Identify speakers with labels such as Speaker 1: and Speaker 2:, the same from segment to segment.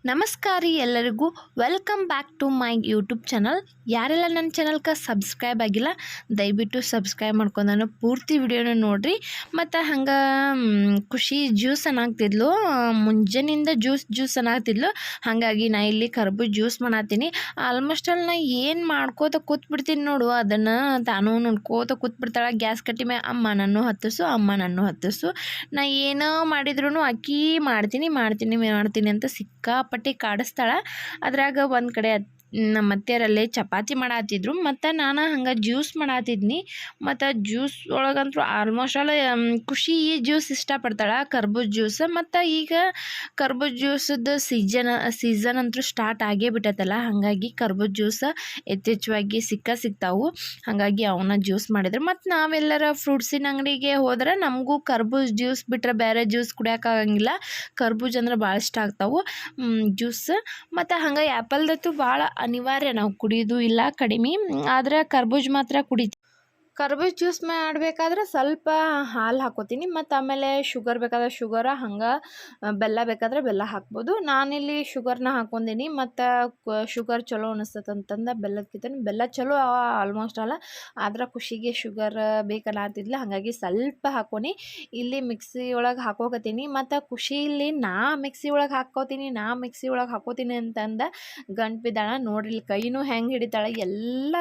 Speaker 1: ನಮಸ್ಕಾರ ಎಲ್ಲರಿಗೂ welcome back to my YouTube channel. ಯಾರೆಲ್ಲ ನನ್ನ ಚಾನಲ್ಗೆ ಸಬ್ಸ್ಕ್ರೈಬ್ ಆಗಿಲ್ಲ ದಯವಿಟ್ಟು ಸಬ್ಸ್ಕ್ರೈಬ್ ಮಾಡ್ಕೊಂಡು ನಾನು ಪೂರ್ತಿ ವಿಡಿಯೋನ ನೋಡಿರಿ. ಮತ್ತು ಹಂಗೆ ಖುಷಿ ಜ್ಯೂಸ್ ಅನ್ನಾಗ್ತಿದ್ಲು, ಮುಂಜಾನಿಂದ ಜ್ಯೂಸ್ ಅನ್ನಾಗ್ತಿದ್ಲು. ಹಾಗಾಗಿ ನಾ ಇಲ್ಲಿ ಕರ್ಬೂಜ ಜ್ಯೂಸ್ ಮಾಡತ್ತೀನಿ. ಆಲ್ಮೋಸ್ಟ್ ಅಲ್ಲಿ ನಾ ಏನು ಮಾಡ್ಕೋತ ಕೂತ್ಬಿಡ್ತೀನಿ ನೋಡು, ಅದನ್ನು ತಾನು ನೋಡ್ಕೋತ ಕೂತ್ಬಿಡ್ತಾಳೆ. ಗ್ಯಾಸ್ ಕಟ್ಟಿ ಮೇಲೆ ಅಮ್ಮ ನನ್ನೂ ಹತ್ತಿಸು ನಾ ಏನೋ ಮಾಡಿದ್ರು ಅಕ್ಕಿ ಮಾಡ್ತೀನಿ ಅಂತ ಸಿಕ್ಕಾಪಟ್ಟಿ ಕಾಡಿಸ್ತಾಳೆ. ಅದ್ರಾಗ ಒಂದು ಕಡೆ ನಮ್ಮ ಅತ್ತೆಯರಲ್ಲೇ ಚಪಾತಿ ಮಾಡತ್ತಿದ್ರು, ಮತ್ತು ನಾನು ಹಂಗೆ ಜ್ಯೂಸ್ ಮಾಡತ್ತಿದ್ನಿ. ಮತ್ತು ಜ್ಯೂಸ್ ಒಳಗಂತೂ ಆಲ್ಮೋಸ್ಟ್ ಆಲ್ ಖುಷಿ ಈ ಜ್ಯೂಸ್ ಇಷ್ಟಪಡ್ತಾಳೆ, ಕರ್ಬೂಜ ಜ್ಯೂಸ್. ಮತ್ತು ಈಗ ಕರ್ಬೂಜ ಜ್ಯೂಸದ್ದು ಸೀಸನ್ ಅಂತೂ ಸ್ಟಾರ್ಟ್ ಆಗೇ ಬಿಟ್ಟೈತಲ್ಲ, ಹಾಗಾಗಿ ಕರ್ಬೂಜ ಜ್ಯೂಸ್ ಯಥೇಚ್ಛವಾಗಿ ಸಿಗ್ತಾವು. ಹಾಗಾಗಿ ಅವನ್ನ ಜ್ಯೂಸ್ ಮಾಡಿದ್ರು. ಮತ್ತು ನಾವೆಲ್ಲರ ಫ್ರೂಟ್ಸಿನ ಅಂಗಡಿಗೆ ಹೋದ್ರೆ ನಮಗೂ ಕರ್ಬೂಜ ಜ್ಯೂಸ್ ಬಿಟ್ಟರೆ ಬೇರೆ ಜ್ಯೂಸ್ ಕುಡಿಯೋಕ್ಕಾಗಂಗಿಲ್ಲ. ಕರ್ಬೂಜ ಅಂದ್ರೆ ಭಾಳ ಇಷ್ಟ ಆಗ್ತಾವೆ ಜ್ಯೂಸ್. ಮತ್ತು ಹಂಗೆ ಆ್ಯಪಲ್ದತ್ತು ಭಾಳ ಅನಿವಾರ್ಯ ನಾವು ಕುಡಿಯೋದು ಇಲ್ಲ ಕಡಿಮೆ, ಆದರೆ ಕರ್ಬೂಜ ಮಾತ್ರ ಕುಡಿತೀವಿ. ಕರ್ಬೂಜ ಜ್ಯೂಸ್ ಮಾಡಬೇಕಾದ್ರೆ ಸ್ವಲ್ಪ ಹಾಲು ಹಾಕೋತೀನಿ, ಮತ್ತು ಆಮೇಲೆ ಶುಗರ್ ಬೇಕಾದ್ರೆ ಶುಗರ, ಹಂಗೆ ಬೆಲ್ಲ ಬೇಕಾದ್ರೆ ಬೆಲ್ಲ ಹಾಕ್ಬೋದು. ನಾನಿಲ್ಲಿ ಶುಗರ್ನ ಹಾಕ್ಕೊಂಡೀನಿ, ಮತ್ತು ಶುಗರ್ ಚಲೋ ಅನಿಸ್ತದೆ ಅಂತಂದು ಬೆಲ್ಲಕ್ಕಿಂತ ಬೆಲ್ಲ ಚಲೋ ಆಲ್ಮೋಸ್ಟ್ ಅಲ್ಲ, ಆದ್ರೆ ಖುಷಿಗೆ ಶುಗರ್ ಬೇಕನ್ನತ್ತಿದ್ಲ, ಹಾಗಾಗಿ ಸ್ವಲ್ಪ ಹಾಕೋನಿ. ಇಲ್ಲಿ ಮಿಕ್ಸಿ ಒಳಗೆ ಹಾಕೋಕತ್ತೀನಿ. ಮತ್ತು ಖುಷಿಯಲ್ಲಿ ನಾ ಮಿಕ್ಸಿ ಒಳಗೆ ಹಾಕೋತೀನಿ ಅಂತಂದ ಗಂಟು ಬಿದ್ದಾಳ ನೋಡ್ರಿ. ಕೈನೂ ಹೆಂಗೆ ಹಿಡಿತಾಳೆ, ಎಲ್ಲ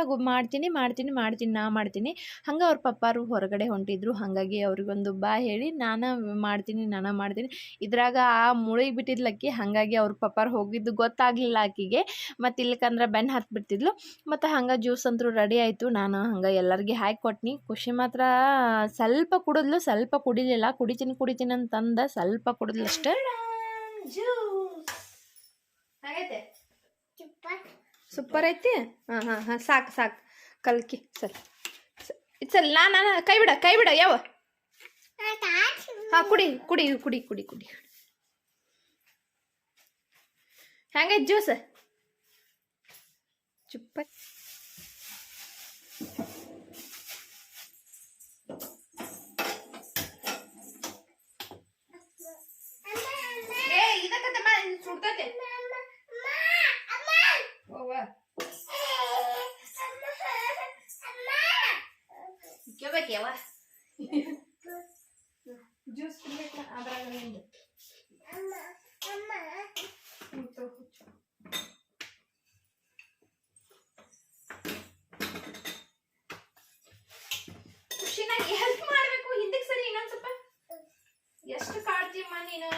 Speaker 1: ಮಾಡ್ತೀನಿ. ಹಂಗೆ ಅವ್ರ ಪಪ್ಪಾರು ಹೊರಗಡೆ ಹೊಂಟಿದ್ರು, ಹಾಗಾಗಿ ಅವ್ರಿಗೊಂದು ಹೇಳಿ ನಾನು ಮಾಡ್ತೀನಿ. ಇದ್ರಾಗ ಮುಳುಗಿ ಬಿಟ್ಟಿದ್ಲಕ್ಕಿ, ಹಾಗಾಗಿ ಅವ್ರ ಪಪ್ಪಾರು ಹೋಗಿದ್ದು ಗೊತ್ತಾಗಲಿಲ್ಲ ಆಕಿಗೆ. ಮತ್ತು ಇಲ್ಲಕಂದ್ರೆ ಬೆನ್ನು ಹತ್ಬಿಡ್ತಿದ್ಲು. ಮತ್ತು ಹಂಗೆ ಜ್ಯೂಸ್ ಅಂತೂ ರೆಡಿ ಆಯಿತು. ನಾನು ಹಂಗೆ ಎಲ್ಲರಿಗೆ ಹಾಕಿ ಕೊಟ್ನಿ. ಖುಷಿ ಮಾತ್ರ ಸ್ವಲ್ಪ ಕುಡಿದ್ಲು, ಸ್ವಲ್ಪ ಕುಡಿಲಿಲ್ಲ. ಕುಡಿತೀನಿ ಅಂತಂದ ಸ್ವಲ್ಪ ಕುಡಿದ್ಲು ಅಷ್ಟೇ. ಹಾಗೈತೆ, ಸೂಪರ್ ಐತಿ. ಹಾಂ ಸಾಕು ಕಲ್ಕಿ ಸರಿ ನಾನು ಕೈ ಬಿಡ ಯಾವ. ಹಾಂ ಕುಡಿ ಹೆಂಗೈತೆ ಜ್ಯೂಸ್? ಚುಪ್ಪ ಸುಡ್ತೈತೆ. ಕೇಳ್ಬೇಕ್ಯಾವ ಜ್ಯೂಸ್ ಕುಡಿಬೇಕು ಅದ್ರಾಗ ನಿಂದು. ಖುಷಿನಾಗ ಹೆಲ್ಪ್ ಮಾಡಬೇಕು, ಹಿಂದಕ್ಕೆ ಸರಿ ಇನ್ನೊಂದು ಸ್ವಲ್ಪ. ಎಷ್ಟು ಕಾಡ್ತೀಯಮ್ಮ ನೀನು?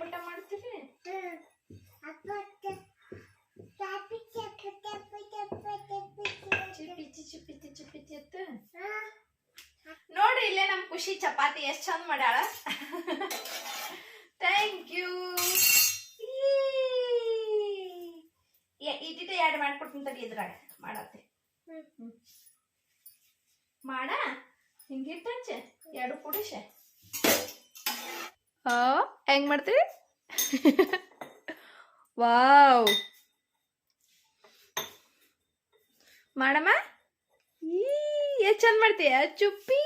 Speaker 1: ಪಟ ಮಾಡ್ತೀವಿ. ಚಿಪಿತಿ ಅತ್ತ ನೋಡ್ರಿ, ಇಲ್ಲೇ ನಮ್ ಖುಷಿ ಚಪಾತಿ ಎಷ್ಟ್ ಚಂದ ಮಾಡ್ಯಾಳ. Thank you. ಇಟ್ಟಿಟ್ಟೆ ಎರಡು ಮಾಡ್ಕೊಡ್ತೀನಿ ತಡಿ, ಇದ್ರಾಗ ಮಾಡತ್ತೆ ಮಾಡ ಹಿಂಗಿಟ್ಟಂಚೆ ಎರಡು ಕುಡಿಸೆ. ಹೆಂಗ್ ಮಾಡ್ತೀವಿ? ವಾವ್ ಮಾಡಮ್ಮ, ಎಷ್ಟು ಚಂದ ಮಾಡ್ತೀಯ ಚುಪ್ಪಿ.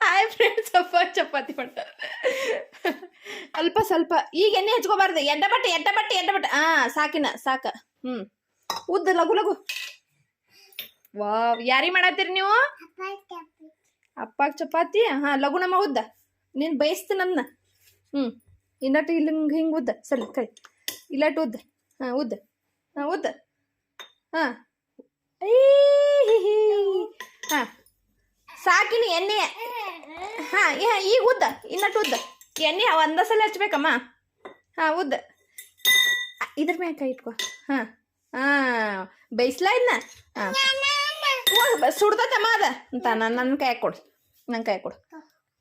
Speaker 1: ಹಾಯ್ ಫ್ರೆಂಡ್ಸ್, ಚಪಾತಿ ಮಾಡ್ತಾರೆ. ಅಲ್ಪ ಸ್ವಲ್ಪ ಈಗ ಎಣ್ಣೆ ಹಚ್ಕೋಬಾರ್ದು. ಎಡ್ಡ ಬಟ್ಟೆ ಸಾಕ. ಉದ್ದ ಲಗು. ವಾವ್, ಯಾರಿ ಮಾಡತ್ತೀರಿ ನೀವು? ಅಪ್ಪಾಗ ಚಪಾತಿ. ಲಗು ನಮ್ಮ ಉದ್ದ ನೀನು ಬಯಸ್ತೀನನ್ನ. ಇನ್ನಟ್ಟು ಇಲ್ಲಿ ಹಿಂಗೆ ಉದ್ದ ಸರಿ ಕೈ ಇಲ್ಲಟ್ಟು ಉದ್ದ. ಉದ್ದ. ಸಾಕಿನಿ ಎಣ್ಣೆ. ಈಗ ಉದ್ದ, ಇನ್ನಟ್ಟು ಉದ್ದ ಎಣ್ಣೆ ಒಂದ ಸಲ ಹಚ್ಬೇಕಮ್ಮ. ಉದ್ದ. ಇದ್ರ ಮ್ಯಾಗ ಕೈ ಇಟ್ಕೊ. ಬೇಯಿಸ್ಲಾ ಇದನ್ನ. ಸುಡ್ದತ್ತಮ್ಮ ಅದ ಅಂತ ನನ್ನ ಕೈ ಕೊಡು.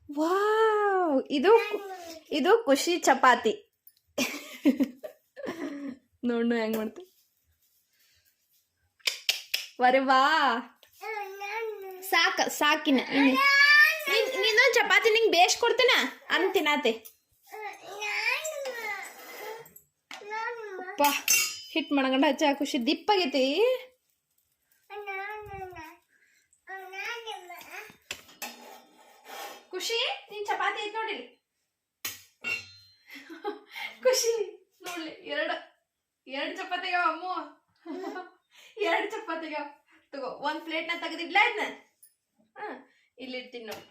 Speaker 1: ವಾವ್, ಇದು ಖುಷಿ ಚಪಾತಿ. ನೋಡು ಹೆಂಗ್ ಮಾಡ್ತೀವಿ. ವರೆ ವಾ, ಸಾಕಿನ ನೀನೊಂದು ಚಪಾತಿ ನಿಂಗೆ ಬೇಯಿಸಿ ಕೊಡ್ತೀನ ಅಂತಿನಾತೆ. ಹಿಟ್ಟು ಮಾಡಗಂಡ ಹಚ್ಚ ಖುಷಿ ದಿಪ್ಪಾಗೈತಿ. ಖುಷಿ ನಿನ್ ಚಪಾತಿ ಐತ್ ನೋಡಿ ಖುಷಿ ನೋಡ್ಲಿ ಎರಡು ಚಪಾತಿಗಾವ ಅಮ್ಮು ಎರಡು ಚಪಾತಿಗಾವ ತಗೋ ಒಂದ್ ಪ್ಲೇಟ್ನ ತೆಗೆದಿಡ್ಲ ಇದನ್ನ ಇಲ್ಲಿ ಇಡ್ತೀನಿ ನೋಡಿ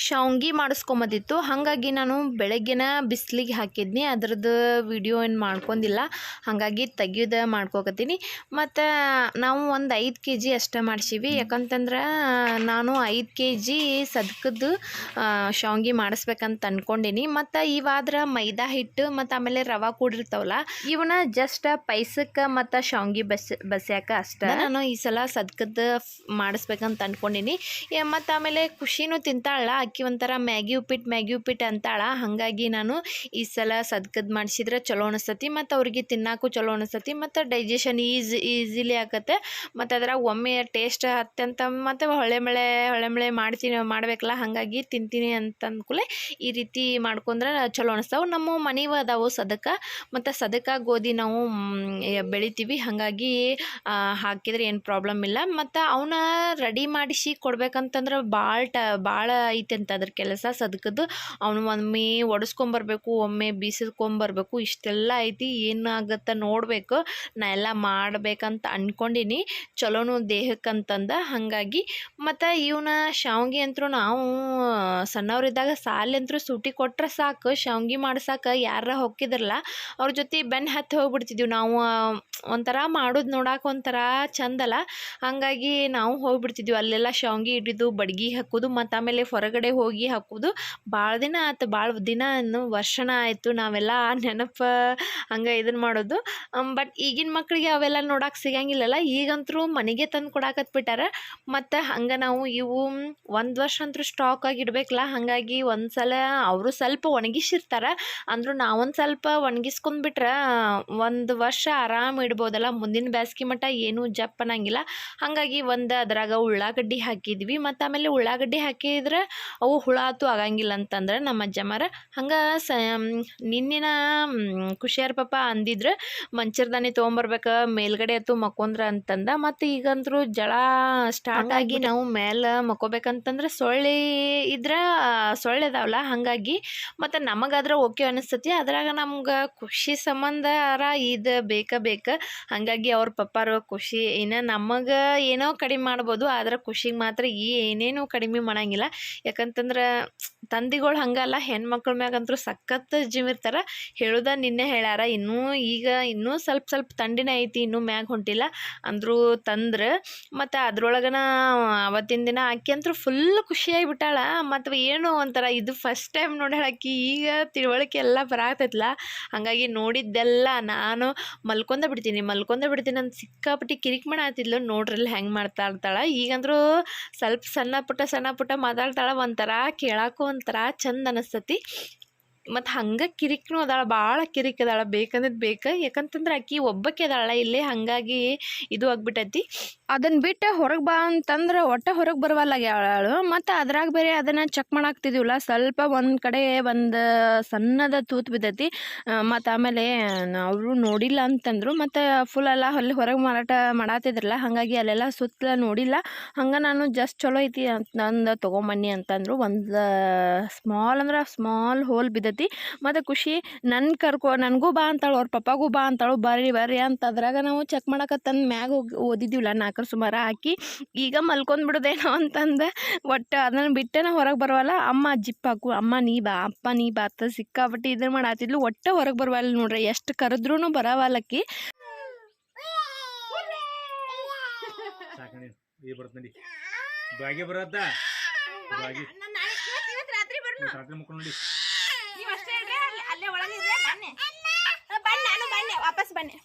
Speaker 1: ಶಾವ್ಗಿ ಮಾಡಿಸ್ಕೊಂಬದಿತ್ತು ಹಾಗಾಗಿ ನಾನು ಬೆಳಗ್ಗೆನ ಬಿಸಿಲಿಗೆ ಹಾಕಿದ್ನಿ ಅದ್ರದ್ದು ವಿಡಿಯೋ ಏನು ಮಾಡ್ಕೊಂಡಿಲ್ಲ ಹಾಗಾಗಿ ತೆಗಿಯೋದು ಮಾಡ್ಕೋಕತ್ತೀನಿ ಮತ್ತು ನಾವು ಒಂದು 5 kg ಅಷ್ಟೇ ಮಾಡಿಸೀವಿ ಯಾಕಂತಂದ್ರೆ ನಾನು 5 kg ಸದ್ಕದ್ದು ಶಾವ್ಗಿ ಮಾಡಿಸ್ಬೇಕಂತ ಅಂದ್ಕೊಂಡೀನಿ ಮತ್ತು ಇವಾದ್ರೆ ಮೈದಾ ಹಿಟ್ಟು ಮತ್ತು ಆಮೇಲೆ ರವೆ ಕೂಡಿರ್ತಾವಲ್ಲ ಇವನ್ನ ಜಸ್ಟ್ ಪೈಸಕ್ಕೆ ಮತ್ತು ಶಾವ್ಗಿ ಬಸ್ಯಾಕ ಅಷ್ಟೇ ನಾನು ಈ ಸಲ ಸದ್ಕದ್ದು ಮಾಡಿಸ್ಬೇಕಂತ ಅಂದ್ಕೊಂಡೀನಿ ಮತ್ತು ಆಮೇಲೆ ಖುಷಿನೂ ತಿಂತಾಳ ಅಕ್ಕಿ ಒಂಥರ ಮ್ಯಾಗಿ ಉಪ್ಪಿಟ್ಟು ಅಂತಾಳ ಹಾಗಾಗಿ ನಾನು ಈ ಸಲ ಸದ್ಕದ್ದು ಮಾಡಿಸಿದ್ರೆ ಚಲೋ ಅನಿಸ್ತತಿ ಮತ್ತು ಅವ್ರಿಗೆ ತಿನ್ನಾಕು ಚಲೋ ಅನಿಸ್ತತಿ ಮತ್ತು ಡೈಜೆಷನ್ ಈಸಿಲಿ ಆಕತ್ತೆ ಮತ್ತು ಅದ್ರಾಗ ಒಮ್ಮೆ ಟೇಸ್ಟ್ ಹತ್ತಂತ ಮತ್ತು ಹೊಳೆ ಮಳೆ ಮಾಡಬೇಕಲ್ಲ ಹಾಗಾಗಿ ತಿಂತೀನಿ ಅಂತ ಅಂದ್ಕೂಲೆ ಈ ರೀತಿ ಮಾಡ್ಕೊಂಡ್ರೆ ಚಲೋ ಅನಿಸ್ತಾವೆ ನಮ್ಮ ಮನೆವು ಅದಾವು ಸದಕ ಮತ್ತು ಸದಕ ಗೋಧಿ ನಾವು ಬೆಳಿತೀವಿ ಹಾಗಾಗಿ ಹಾಕಿದ್ರೆ ಏನು ಪ್ರಾಬ್ಲಮ್ ಇಲ್ಲ ಮತ್ತು ಅವನ್ನ ರೆಡಿ ಮಾಡಿಸಿ ಕೊಡ್ಬೇಕಂತಂದ್ರೆ ಭಾಳ ಐತೆ ಅಂತ ಅದ್ರ ಕೆಲಸ ಸದ್ಕದ್ದು ಅವನು ಒಮ್ಮೆ ಒಡಿಸ್ಕೊಂಬರ್ಬೇಕು ಒಮ್ಮೆ ಬೀಸಿಸ್ಕೊಂಬರ್ಬೇಕು ಇಷ್ಟೆಲ್ಲ ಐತಿ ಏನಾಗತ್ತೆ ನೋಡಬೇಕು ನಾ ಎಲ್ಲ ಮಾಡ್ಬೇಕಂತ ಅಂದ್ಕೊಂಡೀನಿ ಚಲೋನು ದೇಹಕ್ಕಂತಂದ ಹಾಗಾಗಿ ಮತ್ತು ಇವನ್ನ ಶಾವ್ಗಿ ಅಂತೂ ನಾವು ಸಣ್ಣವರಿದ್ದಾಗ ಸಾಲಂತರೂ ಸೂಟಿ ಕೊಟ್ಟರೆ ಸಾಕು ಶಾವ್ಗಿ ಮಾಡ್ಸಕ್ಕೆ ಯಾರ ಹೊಕ್ಕಿದ್ರಲ್ಲ ಅವ್ರ ಜೊತೆ ಬೆನ್ನು ಹತ್ತಿ ಹೋಗ್ಬಿಡ್ತಿದ್ವಿ ನಾವು ಒಂಥರ ಮಾಡೋದು ನೋಡಕ್ಕೆ ಒಂಥರ ಚಂದಲ್ಲ ಹಾಗಾಗಿ ನಾವು ಹೋಗ್ಬಿಡ್ತಿದ್ವಿ ಅಲ್ಲೆಲ್ಲ ಶಾವ್ಗಿ ಹಿಡಿದು ಬಡ್ಗಿ ಹಾಕೋದು ಮತ್ತು ಆಮೇಲೆ ಹೊರಗಡೆ ಹೋಗಿ ಹಾಕೋದು ಭಾಳ ದಿನ ಆಯ್ತು ವರ್ಷನ ಆಯಿತು ನಾವೆಲ್ಲ ನೆನಪು ಹಂಗೆ ಇದನ್ನು ಮಾಡೋದು ಬಟ್ ಈಗಿನ ಮಕ್ಕಳಿಗೆ ಅವೆಲ್ಲ ನೋಡಕ್ಕೆ ಸಿಗಂಗಿಲ್ಲಲ್ಲ ಈಗಂತರೂ ಮನೆಗೆ ತಂದು ಕೊಡಾಕತ್ಬಿಟ್ಟಾರ ಮತ್ತು ಹಂಗೆ ನಾವು ಇವು 1 ವರ್ಷ ಅಂತೂ ಸ್ಟಾಕ್ ಆಗಿ ಇಡಬೇಕಲ್ಲ ಹಾಗಾಗಿ ಒಂದು ಸಲ ಅವರು ಸ್ವಲ್ಪ ಒಣಗಿಸಿರ್ತಾರೆ ಅಂದರೂ ನಾವೊಂದು ಸ್ವಲ್ಪ ಒಣಗಿಸ್ಕೊಂಡ್ಬಿಟ್ರೆ 1 ವರ್ಷ ಆರಾಮ್ ಇಡ್ಬೋದಲ್ಲ ಮುಂದಿನ ಬೇಸಿಗೆ ಮಟ್ಟ ಏನೂ ಜಪ್ ಅನ್ನಂಗಿಲ್ಲ ಹಾಗಾಗಿ ಅದ್ರಾಗ ಉಳ್ಳಾಗಡ್ಡಿ ಹಾಕಿದ್ವಿ ಮತ್ತು ಆಮೇಲೆ ಉಳ್ಳಾಗಡ್ಡಿ ಹಾಕಿದ್ರೆ ಅವು ಹುಳಾತು ಆಗಂಗಿಲ್ಲ ಅಂತಂದ್ರೆ ನಮ್ಮ ಅಜ್ಜಮ್ಮರ ಹಂಗೆ ನಿನ್ನಿನ ಖುಷಿಯಾರ ಪಾಪ ಅಂದಿದ್ರೆ ಮಂಚರ್ದಾನಿ ತೊಗೊಂಬರ್ಬೇಕು ಮೇಲ್ಗಡೆ ಆಯ್ತು ಮಕ್ಕೊಂಡ್ರ ಅಂತಂದ ಮತ್ತು ಈಗಂತರೂ ಜಳ ಸ್ಟಾರ್ಟ್ ಆಗಿ ನಾವು ಮೇಲೆ ಮಕ್ಕೋಬೇಕಂತಂದ್ರೆ ಸೊಳ್ಳೆ ಇದಾವಲ್ಲ ಹಾಗಾಗಿ ಮತ್ತು ನಮಗಾದ್ರೆ ಓಕೆ ಅನಿಸ್ತತಿ ಅದ್ರಾಗ ನಮ್ಗೆ ಖುಷಿ ಸಂಬಂಧರ ಇದು ಬೇಕು ಹಾಗಾಗಿ ಅವ್ರ ಪಪ್ಪಾರು ಖುಷಿ ಇನ್ನು ನಮಗೆ ಏನೋ ಕಡಿಮೆ ಮಾಡ್ಬೋದು ಆದ್ರೆ ಖುಷಿಗೆ ಮಾತ್ರ ಏನೇನು ಕಡಿಮೆ ಮಾಡಂಗಿಲ್ಲ ಯಾಕಂತಂದ್ರೆ ತಂದಿಗಳು ಹಂಗಲ್ಲ ಹೆಣ್ಮಕ್ಳ ಮ್ಯಾಗಂತೂ ಸಖತ್ ಜಿಮಿರ್ತಾರೆ ಹೇಳುದ ನಿನ್ನೆ ಹೇಳ್ಯಾರ ಇನ್ನೂ ಸ್ವಲ್ಪ ತಂಡಿನ ಐತಿ ಇನ್ನೂ ಮ್ಯಾಗ ಹೊಂಟಿಲ್ಲ ಅಂದರೂ ತಂದ್ರೆ ಮತ್ತು ಅದ್ರೊಳಗನ ಅವತ್ತಿನ ದಿನ ಆಕಿ ಅಂತೂ ಫುಲ್ ಖುಷಿಯಾಗಿಬಿಟ್ಟಾಳ ಮತ್ತು ಏನು ಒಂಥರ ಇದು ಫಸ್ಟ್ ಟೈಮ್ ನೋಡಿ ಆಕಿ ಈಗ ತಿಳುವಳಿಕೆ ಎಲ್ಲ ಬರಾಕತ್ತೈತಲ್ಲ ಹಾಗಾಗಿ ನೋಡಿದ್ದೆಲ್ಲ ನಾನು ಮಲ್ಕೊಂಡೇ ಬಿಡ್ತೀನಿ ಅಂತ ಸಿಕ್ಕಾಪಟ್ಟಿ ಕಿರಿಕ್ ಮಾಡಾತಿದ್ಲು ನೋಡ್ರಲ್ಲಿ ಹೆಂಗೆ ಮಾಡ್ತಾ ಇರ್ತಾಳೆ ಈಗಂದ್ರೂ ಸ್ವಲ್ಪ ಸಣ್ಣ ಪುಟ್ಟ ಮಾತಾಡ್ತಾಳೆ ಒಂಥರ ಕೇಳಕ್ಕೂ ಒಂಥರ ಚಂದ ಅನಿಸ್ತತಿ ಮತ್ತು ಹಂಗೆ ಕಿರಿಕ್ನೂ ಅದಾಳ ಭಾಳ ಕಿರಿಕ್ ಅದಾಳ ಬೇಕಂದ್ರೆ ಯಾಕಂತಂದ್ರೆ ಆಕಿ ಒಬ್ಬಕ್ಕೆ ಅದಾಳ ಇಲ್ಲಿ ಹಾಗಾಗಿ ಇದು ಆಗ್ಬಿಟ್ಟೈತಿ ಅದನ್ನು ಬಿಟ್ಟು ಹೊರಗೆ ಬಾ ಅಂತಂದ್ರೆ ಒಟ್ಟು ಹೊರಗೆ ಬರವಲ್ಲಾಗ್ಯಾಳು ಮತ್ತು ಅದ್ರಾಗ ಬೇರೆ ಅದನ್ನು ಚೆಕ್ ಮಾಡಾಕ್ತಿದ್ದೀವಲ್ಲ ಸ್ವಲ್ಪ ಒಂದು ಕಡೆ ಒಂದು ಸಣ್ಣದ ತೂತು ಬಿದ್ದೈತಿ ಮತ್ತು ಆಮೇಲೆ ಅವರು ನೋಡಿಲ್ಲ ಅಂತಂದರು ಮತ್ತು ಫುಲ್ ಎಲ್ಲ ಅಲ್ಲಿ ಹೊರಗೆ ಮಾರಾಟ ಮಾಡಾತಿದ್ರಲ್ಲ ಹಾಗಾಗಿ ಅಲ್ಲೆಲ್ಲ ಸುತ್ತಲ ನೋಡಿಲ್ಲ ಹಂಗೆ ನಾನು ಜಸ್ಟ್ ಚಲೋ ಐತಿ ಅಂತಂದು ತೊಗೊಂಬನ್ನಿ ಅಂತಂದರು ಒಂದು ಸ್ಮಾಲ್ ಹೋಲ್ ಬಿದ್ದೈತಿ ಮತ್ತು ಖುಷಿ ನನಗೂ ಬಾ ಅಂತಾಳು ಅವ್ರ ಪಪ್ಪಾಗೂ ಬಾ ಅಂತಾಳು ಬರ್ರಿ ಅಂತ ಅದ್ರಾಗ ನಾವು ಚೆಕ್ ಮಾಡಕತ್ತಂದು ಮ್ಯಾಗ ಹೋಗಿ ಓದಿದ್ದೀವಲ್ಲ 4 ಸುಮಾರು ಹಾಕಿ ಈಗ ಮಲ್ಕೊಂಡ್ಬಿಡೋದೇನೋ ಅಂತಂದು ಒಟ್ಟು ಅದನ್ನು ಬಿಟ್ಟೆ ಹೊರಗೆ ಬರವಲ್ಲ ಅಮ್ಮ ಜಿಪ್ ಹಾಕು ಅಮ್ಮ ನೀ ಬಾ ಅಪ್ಪ ನೀ ಬಾ ಅಂತ ಸಿಕ್ಕಾಪಟ್ಟಿ ಇದನ್ನು ಮಾಡಾತಿದ್ಲು ಒಟ್ಟು ಹೊರಗೆ ಬರವಲ್ಲ ನೋಡ್ರಿ ಎಷ್ಟು ಕರೆದ್ರೂ ಬರವಲ್ಲಕ್ಕಿ ವಾಪಸ್ ಬನ್ನಿ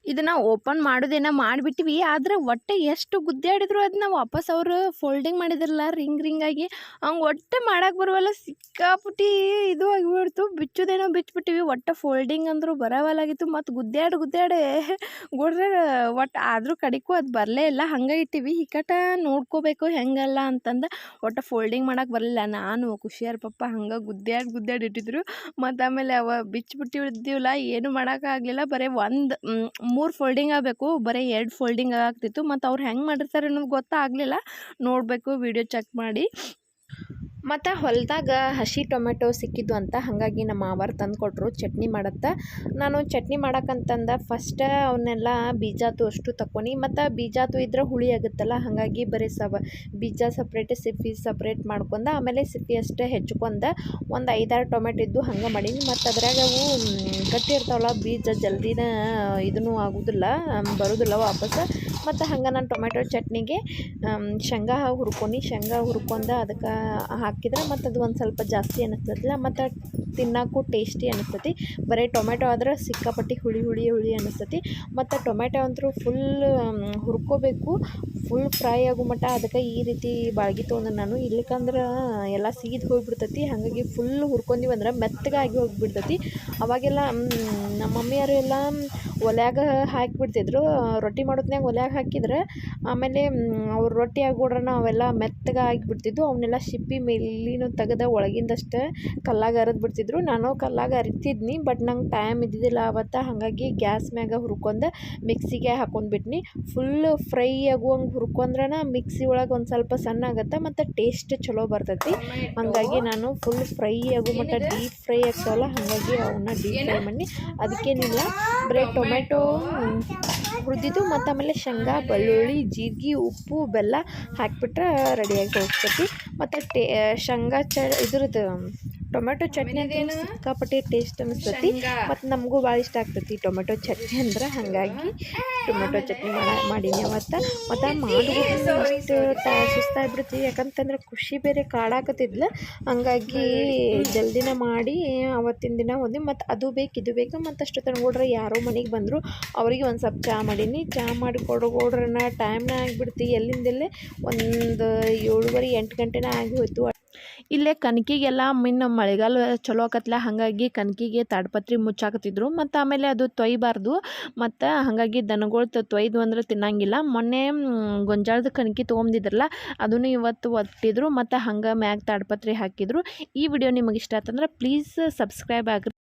Speaker 1: ಇದನ್ನು ಓಪನ್ ಮಾಡೋದೇನೋ ಮಾಡಿಬಿಟ್ವಿ ಆದರೆ ಒಟ್ಟೆ ಎಷ್ಟು ಗುದ್ದಾಡಿದ್ರು ಅದನ್ನ ವಾಪಸ್ ಅವರು ಫೋಲ್ಡಿಂಗ್ ಮಾಡಿದ್ರಲ್ಲ ರಿಂಗಾಗಿ ಹಂಗೆ ಒಟ್ಟೆ ಮಾಡೋಕೆ ಬರುವಲ್ಲ ಸಿಕ್ಕಾಪುಟ್ಟಿ ಇದು ಆಗಿಬಿಡ್ತು ಬಿಚ್ಚೋದೇನೋ ಬಿಚ್ಚಿಬಿಟ್ಟಿವಿ ಒಟ್ಟು ಫೋಲ್ಡಿಂಗ್ ಅಂದರೂ ಬರೋವಲ್ಲಾಗಿತ್ತು ಮತ್ತು ಗುದ್ದಾಡಿ ಗುಡ್ರೆ ಒಟ್ಟು ಆದರೂ ಕಡಿಗೂ ಅದು ಬರಲೇ ಇಲ್ಲ ಹಂಗೆ ಇಟ್ಟಿವಿ ಹಿಕ್ಕಟ ನೋಡ್ಕೋಬೇಕು ಹೆಂಗಲ್ಲ ಅಂತಂದು ಒಟ್ಟು ಫೋಲ್ಡಿಂಗ್ ಮಾಡೋಕೆ ಬರಲಿಲ್ಲ ನಾನು ಖುಷಿಯಾರ ಪಪ್ಪ ಹಂಗೆ ಗುದ್ದಾಡಿ ಇಟ್ಟಿದ್ರು ಮತ್ತು ಆಮೇಲೆ ಅವ ಬಿಚ್ಚಿಬಿಟ್ಟಿದ್ದೀವಲ್ಲ ಏನು ಮಾಡೋಕ್ಕಾಗಲಿಲ್ಲ ಬರೀ 3 3 ಫೋಲ್ಡಿಂಗ್ ಆಗಬೇಕು, ಬರೀ 2 ಫೋಲ್ಡಿಂಗ್ ಆಗ್ತಿತ್ತು. ಮತ್ತು ಅವ್ರು ಹೆಂಗೆ ಮಾಡಿರ್ತಾರೆ ಅನ್ನೋದು ಗೊತ್ತಾಗಲಿಲ್ಲ, ನೋಡಬೇಕು ವಿಡಿಯೋ ಚೆಕ್ ಮಾಡಿ. ಮತ್ತು ಹೊಲದಾಗ ಹಸಿ ಟೊಮೆಟೊ ಸಿಕ್ಕಿದ್ದು ಅಂತ ಹಾಗಾಗಿ ನಮ್ಮ ಮಾವರು ತಂದು ಕೊಟ್ಟರು ಚಟ್ನಿ ಮಾಡತ್ತೆ. ನಾನು ಚಟ್ನಿ ಮಾಡಕ್ಕಂತಂದು ಫಸ್ಟ್ ಅವನ್ನೆಲ್ಲ ಬೀಜಾತು ಅಷ್ಟು ತಕ್ಕೊಂಡು, ಮತ್ತು ಬೀಜಾತು ಇದ್ರೆ ಹುಳಿ ಆಗುತ್ತಲ್ಲ, ಹಾಗಾಗಿ ಬರೀ ಬೀಜ ಸಪ್ರೇಟ್ ಸಿಪ್ಪಿ ಸಪ್ರೇಟ್ ಮಾಡ್ಕೊಂಡು ಆಮೇಲೆ ಸಿಪ್ಪಿ ಅಷ್ಟೇ ಹೆಚ್ಕೊಂಡು ಒಂದು 5-6 ಟೊಮೆಟೊ ಇದ್ದು ಹಂಗೆ ಮಾಡೀನಿ. ಮತ್ತು ಅದ್ರಾಗ ಅವು ಗಟ್ಟಿ ಇರ್ತಾವಲ್ಲ ಬೀಜ ಜಲ್ದಿನ ಇದೂ ಆಗೋದಿಲ್ಲ, ಬರೋದಿಲ್ಲ ವಾಪಸ್. ಮತ್ತು ಹಂಗೆ ನಾನು ಟೊಮೆಟೊ ಚಟ್ನಿಗೆ ಶೇಂಗಾ ಹುರ್ಕೊಂಡು ಅದಕ್ಕೆ ಹಾಕಿದ್ರೆ ಮತ್ತು ಅದು ಒಂದು ಸ್ವಲ್ಪ ಜಾಸ್ತಿ ಅನ್ನಿಸ್ತೈತಿಲ್ಲ, ಮತ್ತು ತಿನ್ನೋಕ್ಕೂ ಟೇಸ್ಟಿ ಅನ್ನಿಸ್ತೈತಿ. ಬರೀ ಟೊಮೆಟೊ ಆದ್ರೆ ಸಿಕ್ಕಾಪಟ್ಟಿ ಹುಳಿ ಅನ್ನಿಸ್ತೈತಿ. ಮತ್ತು ಟೊಮೆಟೊ ಅಂತೂ ಫುಲ್ ಹುರ್ಕೋಬೇಕು, ಫುಲ್ ಫ್ರೈ ಆಗೋ ಮಟ್ಟ. ಅದಕ್ಕೆ ಈ ರೀತಿ ಬಾಳ್ಗಿ ತೊಗೊಂಡು ನಾನು, ಇಲ್ಲಕಂದ್ರೆ ಎಲ್ಲ ಸೀದ್ ಹೋಗಿಬಿಡ್ತೈತಿ. ಹಾಗಾಗಿ ಫುಲ್ ಹುರ್ಕೊಂಡೀವಿ ಅಂದ್ರೆ ಮೆತ್ತಗಾಗಿ ಹೋಗಿಬಿಡ್ತೈತಿ. ಅವಾಗೆಲ್ಲ ನಮ್ಮ ಮಮ್ಮಿಯರು ಎಲ್ಲ ಒಲ್ಯಾಗ ಹಾಕಿಬಿಡ್ತಿದ್ರು, ರೊಟ್ಟಿ ಮಾಡೋತ್ನಾಗ ಒಲ್ಯಾಗ ಹಾಕಿದ್ರೆ ಆಮೇಲೆ ಅವ್ರು ರೊಟ್ಟಿ ಆಗ್ಬಿಡ್ರನ ಅವೆಲ್ಲ ಮೆತ್ತಗೆ ಆಗಿಬಿಡ್ತಿದ್ವು. ಅವನ್ನೆಲ್ಲ ಸಿಪ್ಪಿ ಮೇಲಿನೂ ತೆಗೆದು ಒಳಗಿಂದಷ್ಟೇ ಕಲ್ಲಾಗ ಅರೆದು ಬಿಡ್ತಿದ್ರು. ನಾನು ಕಲ್ಲಾಗ ಅರಿತಿದ್ನಿ, ಬಟ್ ನಂಗೆ ಟೈಮ್ ಇದ್ದಿದ್ದಿಲ್ಲ ಅವತ್ತು. ಹಾಗಾಗಿ ಗ್ಯಾಸ್ ಮ್ಯಾಗ ಹುರ್ಕೊಂಡು ಮಿಕ್ಸಿಗೆ ಹಾಕೊಂಡ್ಬಿಟ್ನಿ. ಫುಲ್ ಫ್ರೈ ಆಗುವಂಗೆ ಹುರ್ಕೊಂಡ್ರನ ಮಿಕ್ಸಿ ಒಳಗೆ ಒಂದು ಸ್ವಲ್ಪ ಸಣ್ಣ ಆಗುತ್ತೆ ಮತ್ತು ಟೇಸ್ಟ್ ಚಲೋ ಬರ್ತೈತಿ. ಹಾಗಾಗಿ ನಾನು ಫುಲ್ ಫ್ರೈ ಆಗೋ ಮಟ್ಟ ಡೀಪ್ ಫ್ರೈ ಆಗ್ತಾವಲ್ಲ, ಹಾಗಾಗಿ ಅವನ್ನ ಡೀಪ್ ಫ್ರೈ ಮಾಡಿ ಅದಕ್ಕೇನಿಲ್ಲ, ಬರೀ ಟೊಮೆಟೊ ಹುರಿದಿದ್ದು ಮತ್ತು ಆಮೇಲೆ ಶೇಂಗಾ, ಬೆಳ್ಳುಳ್ಳಿ, ಜೀರಿಗೆ, ಉಪ್ಪು, ಬೆಲ್ಲ ಹಾಕಿಬಿಟ್ರೆ ರೆಡಿಯಾಗಿ ಹೋಗ್ತೈತಿ. ಮತ್ತು ಶೇಂಗಾ ಇದ್ರದ್ದು ಟೊಮೆಟೊ ಚಟ್ನಿ ಅಂತ ಸಿಕ್ಕಾಪಟ್ಟೆ ಟೇಸ್ಟ್ ಅನ್ನಿಸ್ತೈತಿ. ಮತ್ತು ನಮಗೂ ಭಾಳ ಇಷ್ಟ ಆಗ್ತೈತಿ ಟೊಮೆಟೊ ಚಟ್ನಿ ಅಂದ್ರೆ, ಹಾಗಾಗಿ ಟೊಮೆಟೊ ಚಟ್ನಿ ಮಾಡೀನಿ ಅವತ್ತು. ಮತ್ತು ಮಾಡಿಬಿಟ್ಟು ಇಷ್ಟು ಸುಸ್ತಾಗ್ಬಿಡ್ತೀವಿ, ಯಾಕಂತಂದ್ರೆ ಖುಷಿ ಬೇರೆ ಕಾಡಾಕತ್ತಿದ್ಲು. ಹಾಗಾಗಿ ಜಲ್ದಿನ ಮಾಡಿ ಅವತ್ತಿನ ದಿನ ಹೋದ್ವಿ. ಮತ್ತು ಅದು ಬೇಕು ಇದು ಬೇಕು, ಮತ್ತು ಅಷ್ಟು ತಂದ್ಕೊಡ್ರೆ ಯಾರೋ ಮನೆಗೆ ಬಂದರು, ಅವ್ರಿಗೆ ಒಂದು ಸ್ವಲ್ಪ ಚಹಾ ಮಾಡೀನಿ. ಚಹಾ ಮಾಡಿ ಕೊಡ್ರನ ಟೈಮ್ನ ಆಗಿಬಿಡ್ತು, ಎಲ್ಲಿಂದಲ್ಲೇ ಒಂದು 7:30-8 ಗಂಟೆನೇ ಆಗಿ ಹೋಯ್ತು. ಇಲ್ಲೇ ಕನ್ಕಿಗೆಲ್ಲ ಮಳೆಗಾಲ ಚಲೋ ಆಕತ್ಲ, ಹಾಗಾಗಿ ಕನ್ಕಿಗೆ ತಾಡ್ಪತ್ರಿ ಮುಚ್ಚಾಕತ್ತಿದ್ರು. ಮತ್ತು ಆಮೇಲೆ ಅದು ತೊಯ್ಬಾರ್ದು, ಮತ್ತು ಹಾಗಾಗಿ ದನಗಳು ತೊಯ್ದು ಅಂದ್ರೆ ತಿನ್ನಂಗಿಲ್ಲ. ಮೊನ್ನೆ ಗೊಂಜಾಳದ ಕನ್ಕಿ ತೊಗೊಂಡಿದ್ರಲ್ಲ, ಅದನ್ನು ಇವತ್ತು ಒಟ್ಟಿದ್ರು. ಮತ್ತು ಹಂಗೆ ಮ್ಯಾಗ ತಾಡ್ಪತ್ರಿ ಹಾಕಿದ್ರು. ಈ ವಿಡಿಯೋ ನಿಮಗೆ ಇಷ್ಟ ಆತಂದ್ರೆ ಪ್ಲೀಸ್ ಸಬ್ಸ್ಕ್ರೈಬ್ ಆಗ್ರಿ.